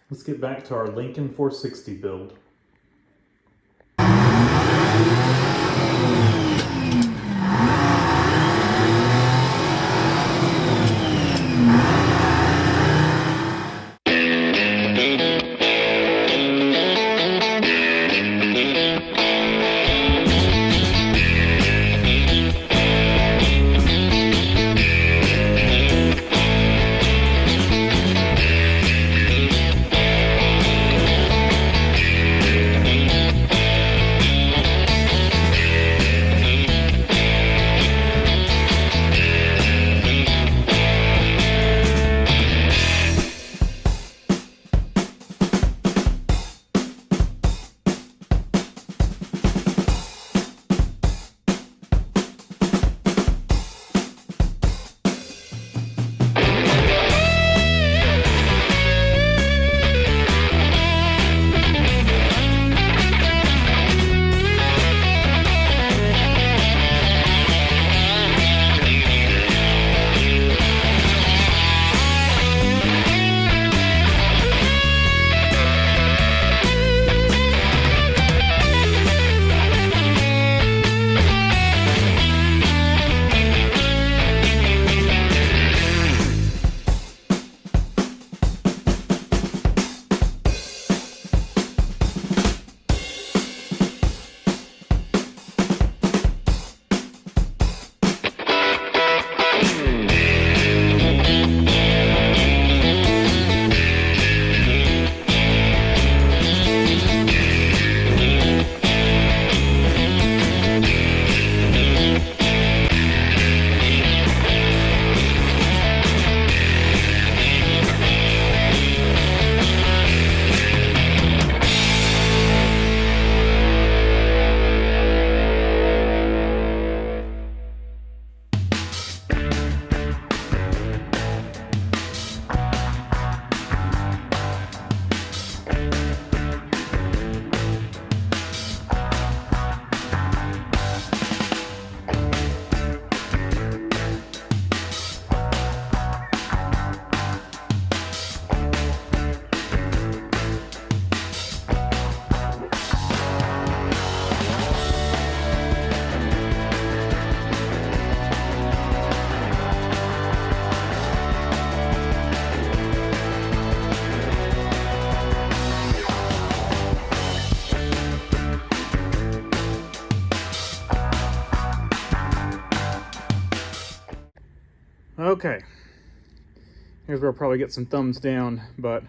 Let's get back to our Lincoln 460 build. Okay, here's where I'll probably get some thumbs down, but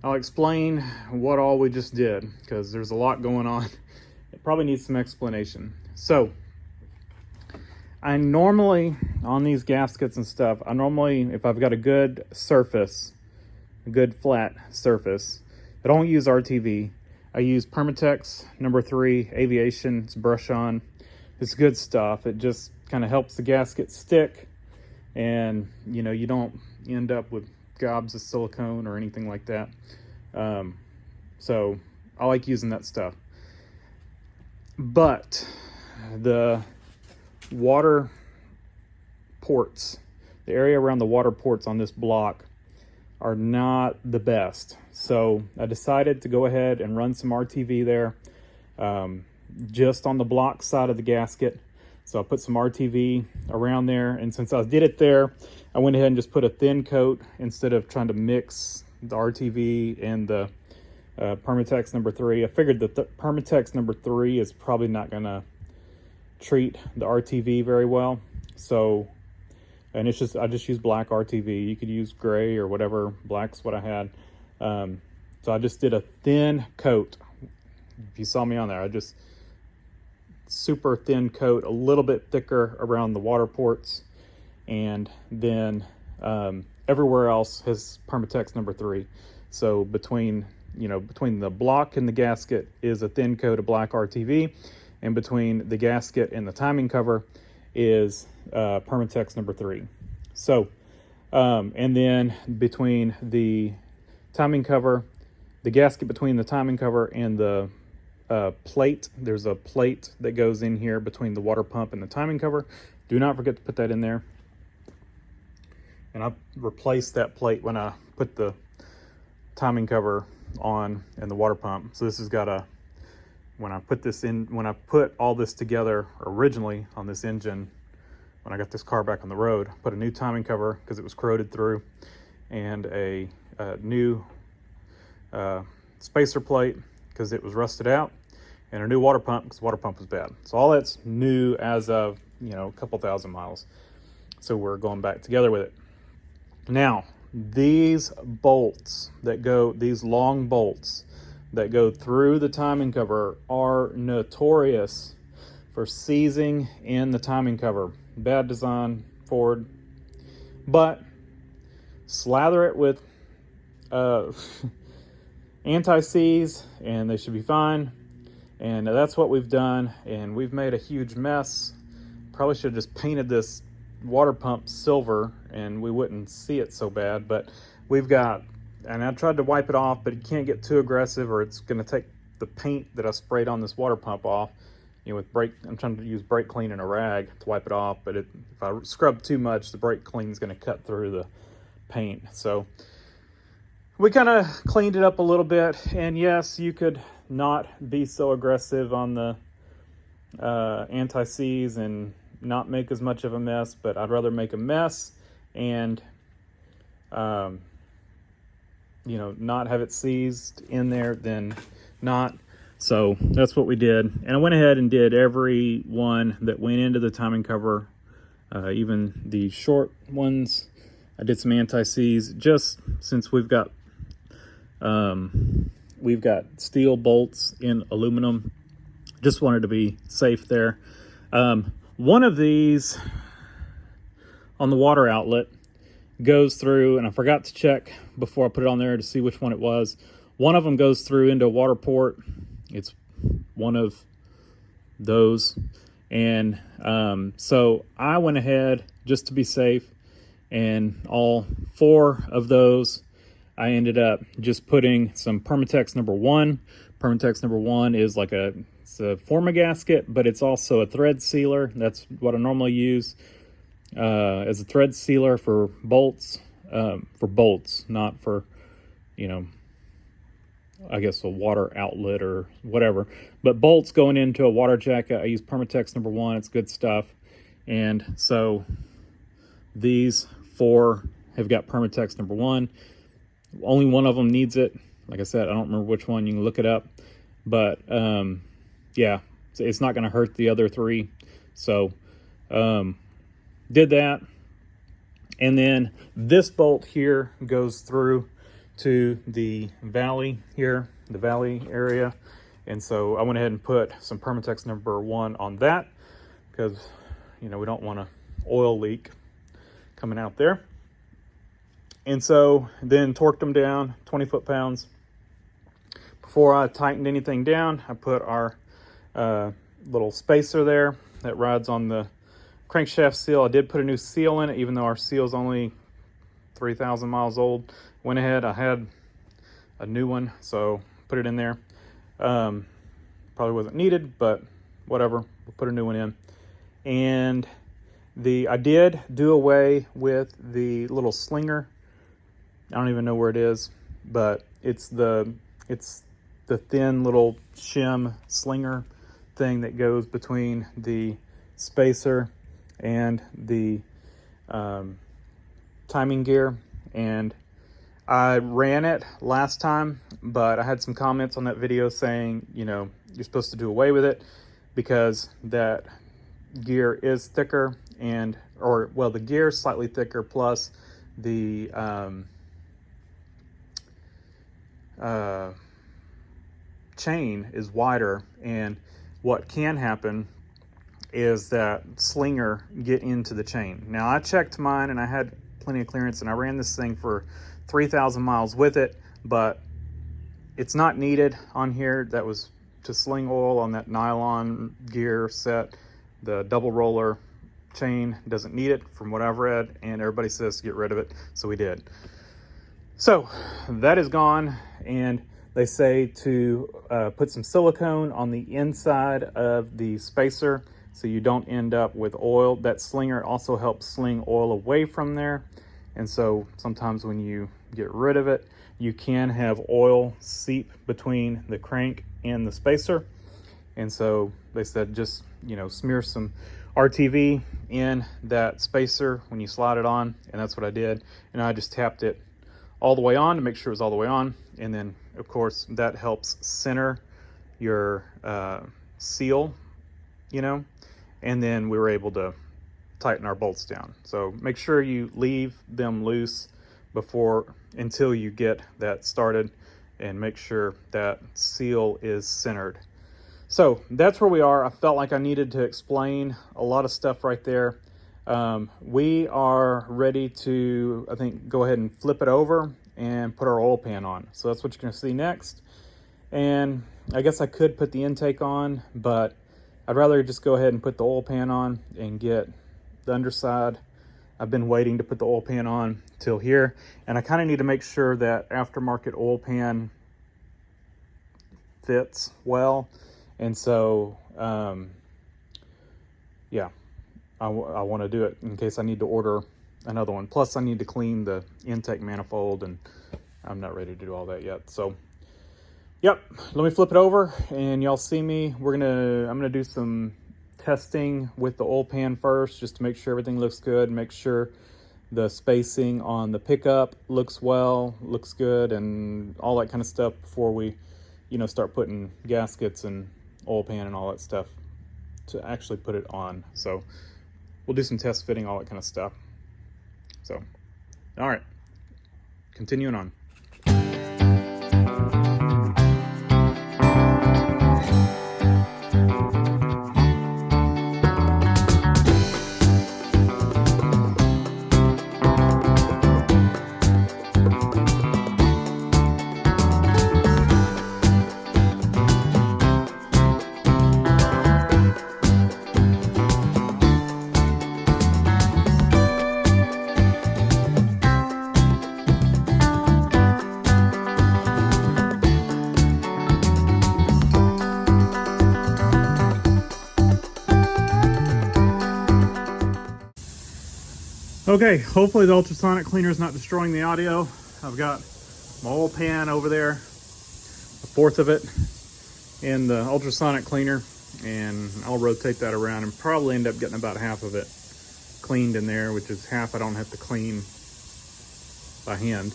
I'll explain what all we just did because there's a lot going on. It probably needs some explanation. So I normally, on these gaskets and stuff, if I've got a good surface, a good flat surface, I don't use RTV. I use Permatex #3 Aviation. It's brush on. It's good stuff. It just kind of helps the gasket stick, and you don't end up with gobs of silicone or anything like that. So I like using that stuff. But the water ports, the area around the water ports on this block are not the best. So I decided to go ahead and run some RTV there, just on the block side of the gasket. So I put some RTV around there, and since I did it there, I went ahead and just put a thin coat instead of trying to mix the RTV and the Permatex #3. I figured that the Permatex #3 is probably not gonna treat the RTV very well. So, and I just use black RTV. You could use gray or whatever. Black's what I had. So I just did a thin coat. If you saw me on there, I just super thin coat, a little bit thicker around the water ports, and then everywhere else has Permatex #3. So between the block and the gasket is a thin coat of black RTV, and between the gasket and the timing cover is Permatex #3. So and then between the timing cover, the gasket between the timing cover and the plate, there's a plate that goes in here between the water pump and the timing cover. Do not forget to put that in there. And I replaced that plate when I put the timing cover on and the water pump. So this has got a, when I put all this together originally on this engine, when I got this car back on the road, put a new timing cover because it was corroded through, and a new spacer plate because it was rusted out, and a new water pump because the water pump was bad. So all that's new as of, a couple thousand miles. So we're going back together with it. Now, these bolts that go, these long bolts that go through the timing cover are notorious for seizing in the timing cover. Bad design, Ford. But slather it with anti-seize and they should be fine. And that's what we've done, and we've made a huge mess. Probably should have just painted this water pump silver and we wouldn't see it so bad, but we've got, and I tried to wipe it off, but you can't get too aggressive or it's going to take the paint that I sprayed on this water pump off. With I'm trying to use brake clean and a rag to wipe it off, but if I scrub too much, the brake clean is going to cut through the paint. So we kind of cleaned it up a little bit, and yes, you could not be so aggressive on the anti-seize and not make as much of a mess, but I'd rather make a mess and not have it seized in there than not. So that's what we did, and I went ahead and did every one that went into the timing cover, even the short ones. I did some anti-seize just since we've got steel bolts in aluminum. Just wanted to be safe there. One of these on the water outlet goes through, and I forgot to check before I put it on there to see which one it was. One of them goes through into a water port. It's one of those. And so I went ahead just to be safe, and all 4 of those I ended up just putting some Permatex number 1. Permatex number 1 is like it's a forma gasket, but it's also a thread sealer. That's what I normally use as a thread sealer for bolts, not for, I guess a water outlet or whatever. But bolts going into a water jacket, I use Permatex number 1. It's good stuff. And so these 4 have got Permatex number 1. Only one of them needs it. Like I said, I don't remember which one. You can look it up. But yeah, it's not going to hurt the other 3. So did that. And then this bolt here goes through to the valley here, the valley area. And so I went ahead and put some Permatex number 1 on that because, we don't want an oil leak coming out there. And so then torqued them down 20 foot-pounds. Before I tightened anything down, I put our little spacer there that rides on the crankshaft seal. I did put a new seal in it, even though our seal is only 3,000 miles old. Went ahead, I had a new one, so put it in there. Probably wasn't needed, but whatever, we'll put a new one in. And I did do away with the little slinger. I don't even know where it is, but it's the thin little shim slinger thing that goes between the spacer and the timing gear. And I ran it last time, but I had some comments on that video saying, you're supposed to do away with it because that gear is thicker the gear is slightly thicker, plus the chain is wider, and what can happen is that slinger get into the chain. Now I checked mine and I had plenty of clearance, and I ran this thing for 3,000 miles with it, but it's not needed on here. That was to sling oil on that nylon gear set. The double roller chain doesn't need it from what I've read, and everybody says to get rid of it, so we did. So that is gone, and they say to put some silicone on the inside of the spacer so you don't end up with oil. That slinger also helps sling oil away from there, and so sometimes when you get rid of it, you can have oil seep between the crank and the spacer. And so they said just, smear some RTV in that spacer when you slide it on, and that's what I did. And I just tapped it all the way on to make sure it was all the way on. And then, of course, that helps center your seal, and then we were able to tighten our bolts down. So make sure you leave them loose until you get that started, and make sure that seal is centered. So that's where we are. I felt like I needed to explain a lot of stuff right there. We are ready to, I think, go ahead and flip it over and put our oil pan on. So that's what you're going to see next. And I guess I could put the intake on, but I'd rather just go ahead and put the oil pan on and get the underside. I've been waiting to put the oil pan on till here, and I kind of need to make sure that aftermarket oil pan fits well. And so, yeah, I want to do it in case I need to order another one. Plus, I need to clean the intake manifold, and I'm not ready to do all that yet. So, yep, let me flip it over, and y'all see me. I'm gonna do some testing with the oil pan first, just to make sure everything looks good, make sure the spacing on the pickup looks good, and all that kind of stuff before we, start putting gaskets and oil pan and all that stuff to actually put it on. So we'll do some test fitting, all that kind of stuff. So, all right, continuing on. Okay, hopefully the ultrasonic cleaner is not destroying the audio. I've got my oil pan over there, a fourth of it in the ultrasonic cleaner, and I'll rotate that around and probably end up getting about half of it cleaned in there, which is half I don't have to clean by hand.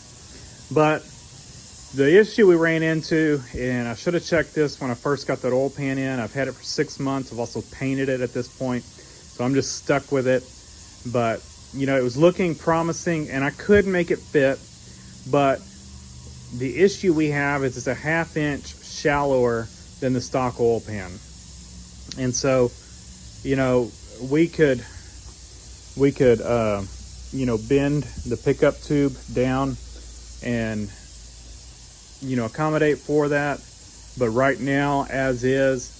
But the issue we ran into, and I should have checked this when I first got that oil pan in. I've had it for 6 months. I've also painted it at this point, so I'm just stuck with it. But it was looking promising, and I could make it fit, but the issue we have is it's a 1/2 inch shallower than the stock oil pan. And so, we could bend the pickup tube down and, accommodate for that. But right now, as is,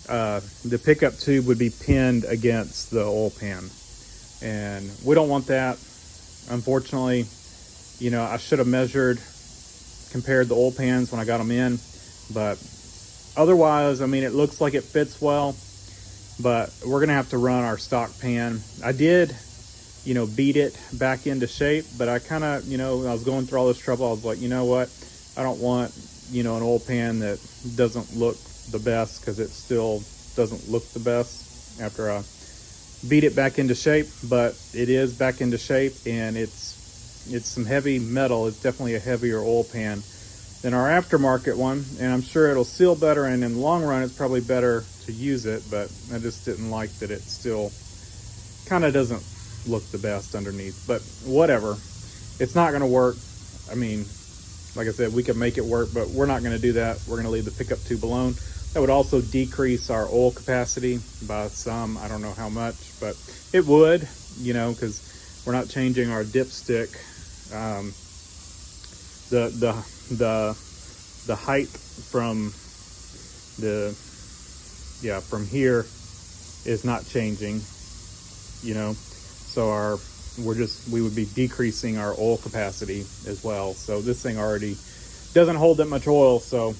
the pickup tube would be pinned against the oil pan. And we don't want that, unfortunately. I should have compared the oil pans when I got them in, but otherwise, it looks like it fits well, but we're gonna have to run our stock pan. I did, beat it back into shape, but I kind of, I was going through all this trouble. I was like, what? I don't want, an oil pan that doesn't look the best, because it still doesn't look the best after I beat it back into shape. But it is back into shape, and it's some heavy metal. It's definitely a heavier oil pan than our aftermarket one, and I'm sure it'll seal better, and in the long run it's probably better to use it. But I just didn't like that it still kind of doesn't look the best underneath. But whatever, it's not going to work. Like I said, we could make it work, but we're not going to do that. We're going to leave the pickup tube alone. That would also decrease our oil capacity by some, I don't know how much, but it would, because we're not changing our dipstick. The height from from here is not changing, so we would be decreasing our oil capacity as well. So this thing already doesn't hold that much oil, so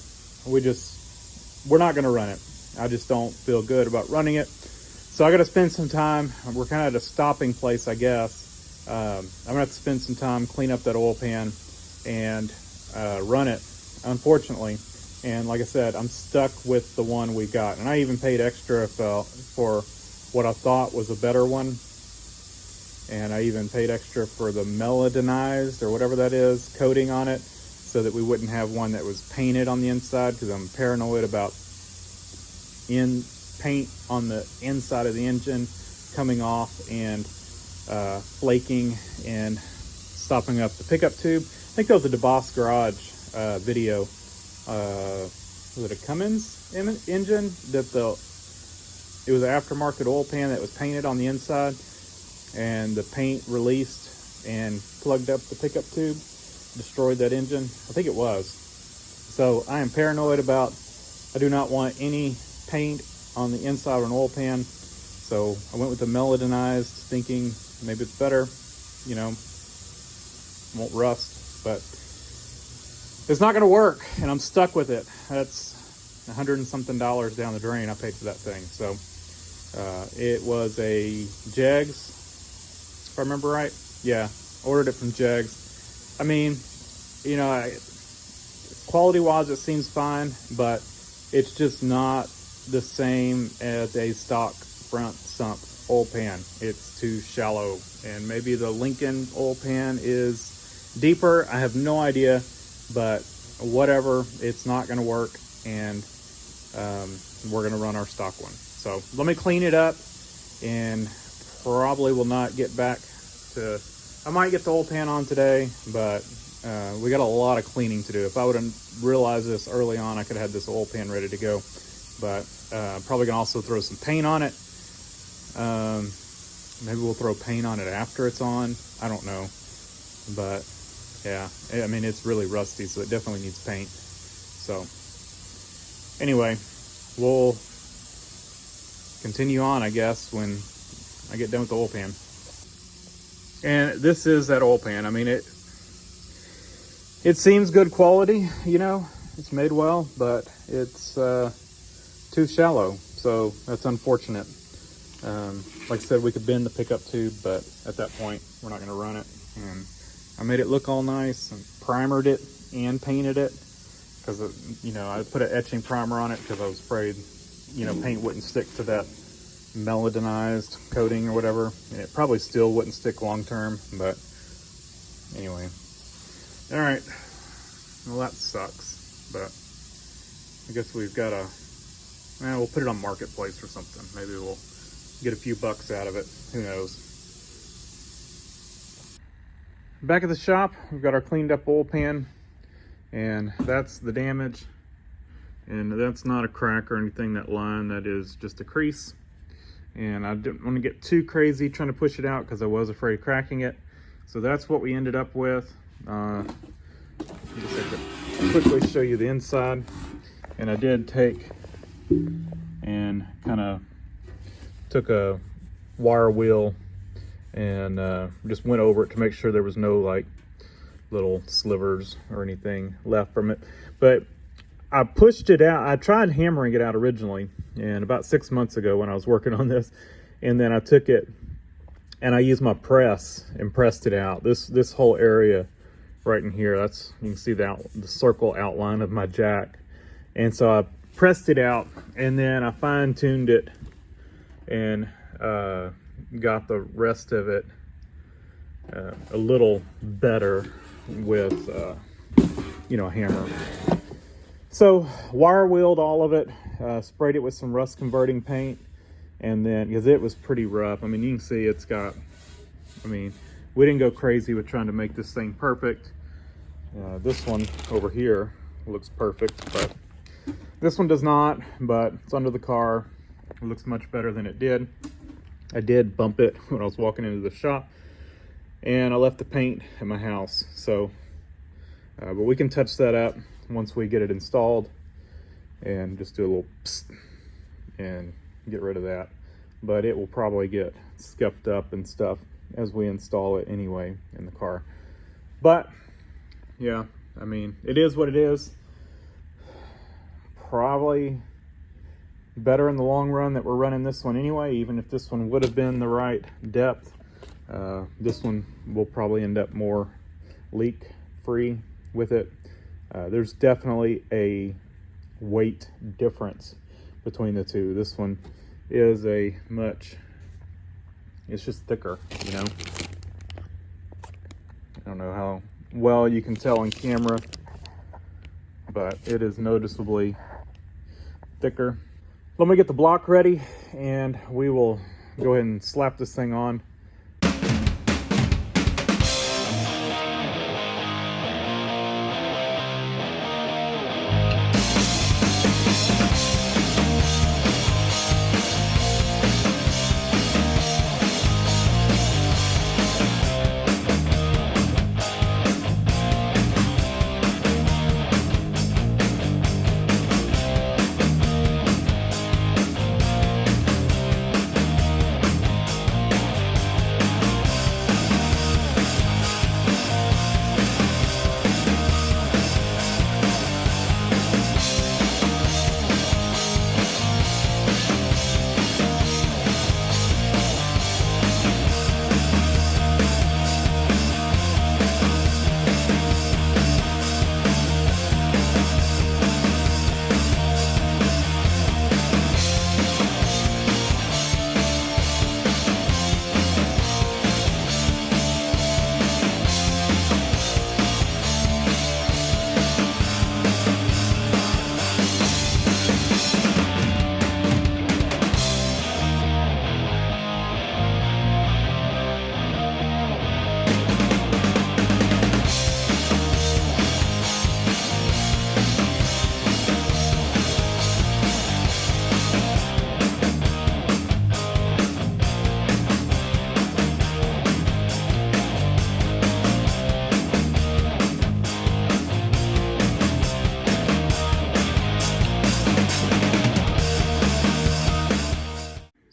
we're not going to run it. I just don't feel good about running it. So I got to spend some time. We're kind of at a stopping place, I guess. I'm going to have to spend some time, clean up that oil pan, and run it, unfortunately. And like I said, I'm stuck with the one we got. And I even paid extra for what I thought was a better one. And I even paid extra for the melodinized, or whatever that is, coating on it, so that we wouldn't have one that was painted on the inside, because I'm paranoid about paint on the inside of the engine coming off and flaking and stopping up the pickup tube. I think that was a DeBoss Garage video. Was it a Cummins engine that it was an aftermarket oil pan that was painted on the inside, and the paint released and plugged up the pickup tube, destroyed that engine? I think it was. So I am paranoid about, I do not want any paint on the inside of an oil pan. So I went with the melodinized, thinking maybe it's better, you know, won't rust, but it's not going to work, and I'm stuck with it. That's $100 and something down the drain I paid for that thing. So it was a Jegs, if I remember right. Yeah, ordered it from Jegs. I mean, you know, quality wise it seems fine, but it's just not the same as a stock front sump oil pan. It's too shallow, and maybe the Lincoln oil pan is deeper. I have no idea, but whatever, it's not going to work, and we're going to run our stock one. So let me clean it up, and probably will not get back to, I might get the oil pan on today, but we got a lot of cleaning to do. If I would have realized this early on, I could have had this oil pan ready to go. But probably gonna also throw some paint on it. Maybe we'll throw paint on it after it's on. I don't know. But yeah, I mean, it's really rusty, so it definitely needs paint. So anyway, we'll continue on, I guess, when I get done with the oil pan. And this is that oil pan. I mean, it seems good quality, you know, it's made well, but it's too shallow, so that's unfortunate. Like I said, we could bend the pickup tube, but at that point we're not going to run it. And I made it look all nice and primered it and painted it, because, you know, I put an etching primer on it because I was afraid, you know, paint wouldn't stick to that melodinized coating or whatever, and it probably still wouldn't stick long term. But anyway, all right, well, that sucks, but I guess we've got to, we'll put it on Marketplace or something. Maybe we'll get a few bucks out of it, who knows. Back at the shop, we've got our cleaned up oil pan, and that's the damage. And that's not a crack or anything, that line, that is just a crease. And I didn't want to get too crazy trying to push it out because I was afraid of cracking it. So that's what we ended up with. Just to quickly show you the inside. And I did take and kind of took a wire wheel and just went over it to make sure there was no like little slivers or anything left from it. But I pushed it out. I tried hammering it out originally, and about 6 months ago when I was working on this, and then I took it and I used my press and pressed it out. This whole area right in here, that's, you can see the circle outline of my jack. And so I pressed it out, and then I fine-tuned it and got the rest of it a little better with you know, a hammer. So wire wheeled all of it, sprayed it with some rust converting paint, and then, because it was pretty rough, I mean, you can see it's got, I mean, we didn't go crazy with trying to make this thing perfect. This one over here looks perfect, but this one does not, but it's under the car. It looks much better than it did. I did bump it when I was walking into the shop, and I left the paint at my house. So, but we can touch that up once we get it installed, and just do a little psst and get rid of that. But it will probably get scuffed up and stuff as we install it anyway in the car. But yeah, I mean, it is what it is. Probably better in the long run that we're running this one anyway. Even if this one would have been the right depth, this one will probably end up more leak free with it. There's definitely a weight difference between the two. This one is it's just thicker, you know. I don't know how well you can tell on camera, but it is noticeably thicker. Let me get the block ready and we will go ahead and slap this thing on.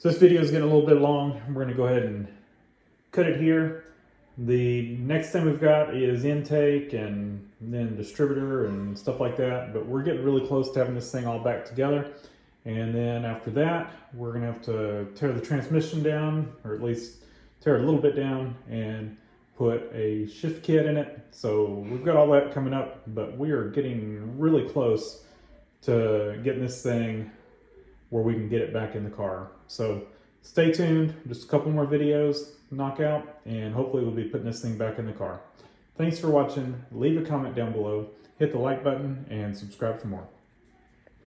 So this video is getting a little bit long. We're gonna go ahead and cut it here. The next thing we've got is intake and then distributor and stuff like that, but we're getting really close to having this thing all back together. And then after that, we're gonna have to tear the transmission down, or at least tear it a little bit down and put a shift kit in it. So we've got all that coming up, but we are getting really close to getting this thing where we can get it back in the car. So stay tuned, just a couple more videos, knock out, and hopefully we'll be putting this thing back in the car. Thanks for watching. Leave a comment down below, hit the like button, and subscribe for more.